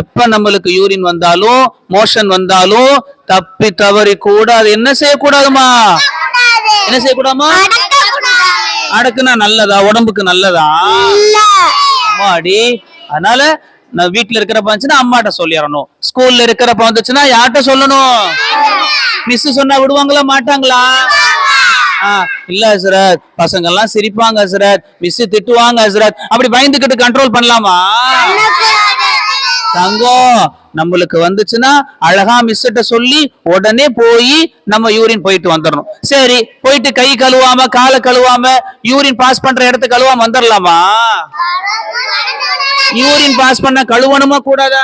எப்ப நம்மளுக்கு யூரின் வந்தாலும் மோஷன் வந்தாலும் தப்பி தவறி கூட அது என்ன செய்யக்கூடாதுமா? என்ன செய்யக்கூடாமா? அடக்குனா நல்லதா? உடம்புக்கு நல்லதா? அம்மாடி. அதனால நான் வீட்டுல இருக்கிறப்ப வந்துச்சுன்னா அம்மாட்ட சொல்லிடணும். ஸ்கூல்ல இருக்கிறப்ப வந்துச்சுன்னா யார்கிட்ட சொல்லணும்? மிஸ் சொன்னா விடுவாங்களா மாட்டாங்களா? இல்ல ஹஸ்ரத், பசங்க எல்லாம் சிரிப்பாங்க ஹஸ்ரத், மிஸ் திட்டுவாங்க ஹஸ்ரத், அப்படி பயந்துகிட்டு கண்ட்ரோல் பண்ணலாமா? தங்கம், நம்மளுக்கு வந்துச்சுன்னா அழகா மிஸ்ட்ட சொல்லி உடனே போய் நம்ம யூரின் போயிட்டு வந்துடணும். சரி, போயிட்டு கை கழுவாம காலை கழுவாம யூரின் பாஸ் பண்ற இடத்த கழுவாம வந்துடலாமா? யூரின் பாஸ் பண்ண கழுவணுமா கூடாதா?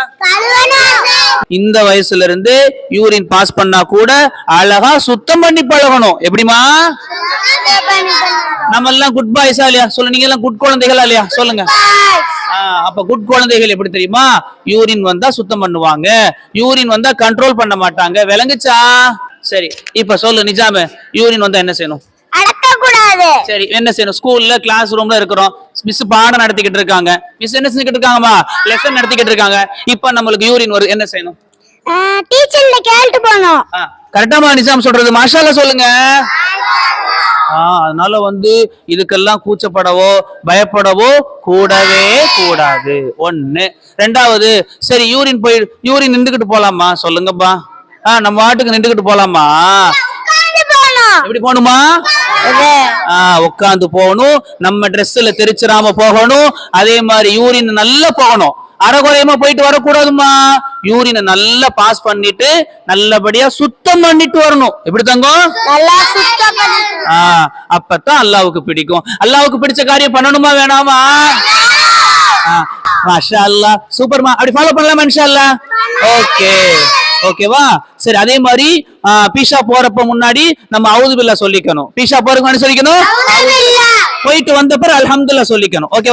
இந்த வயசுல இருந்து யூரின் பாஸ் பண்ணா கூட அழகா சுத்தம் பண்ணி பழகணும். எப்படிமா? நம்ம எல்லாம் குட் பாய்ஸா இல்லையா? சொல்லு. நீங்க எல்லாம் குட் குழந்தைகளா இல்லையா? சொல்லுங்க. அப்ப குட் குழந்தைகள் எப்படி தெரியுமா? யூரின் வந்தா சுத்தம் பண்ணுவாங்க, யூரின் வந்தா கண்ட்ரோல் பண்ண மாட்டாங்க. விளங்குச்சா? சரி, இப்ப சொல்லு நிஜாம, யூரின் வந்தா என்ன செய்யணும்? சரி, என்ன செய்யணும்? ஸ்கூல்ல கிளாஸ் ரூம்ல இருக்கிறோம், மிஸ் பாடம் நடத்திக்கிட்டு இருக்காங்க, மிஸ் என்ன செஞ்சுக்கிட்டு இருக்காங்கம்மா? லெசன் நடத்திக்கிட்டு இருக்காங்க. இப்ப நம்மளுக்கு யூரின் வருது, என்ன செய்யணும்? டீச்சர்ல கேள்ட்டு போணும். கரெக்டாமா நிஜாம் சொல்றது? மாஷாஅல்லாஹ் சொல்லுங்க. அதனால இதுக்கெல்லாம் கூச்சப்படவோ பயப்படவோ கூடவே கூடாது. ஒண்ணு. ரெண்டாவது, சரி யூரின் நின்றுகிட்டு போலாமா? சொல்லுங்கப்பா. நம்ம வாட்டுக்கு நின்றுகிட்டு போலாமா? எப்படி போகணுமா? உட்காந்து போகணும். நம்ம ட்ரெஸ்ல தெரிச்சிடாம போகணும். அதே மாதிரி யூரின் நல்லா போகணும். அரைகுறையமா போயிட்டு வரக்கூடாதுமா. யூரினை நல்லா பாஸ் பண்ணிட்டு நல்லபடியா சுத்தம் பண்ணிட்டு வரணும். எப்படி தங்கம்? அப்பதான் அல்லாவுக்கு பிடிக்கும். அல்லாவுக்கு பிடிச்ச காரியம் பண்ணணுமா வேணாமா? மாஷா அல்லாஹ், சூப்பர்மா. அப்படி ஃபாலோ பண்ணலாமா இன்ஷா அல்லாஹ்? ஓகே, ஓகேவா? சரி, அதே மாதிரி பீஷா போறப்ப முன்னாடி நம்ம அவுது பில்லா சொல்லிக்கணும். பீஷா போறதுக்கு முன்னாடி சொல்லிக்கணும். போயிட்டு வந்த பிறகு அல்ஹம்துலில்லாஹ் சொல்லிக்கணும். ஓகேவா?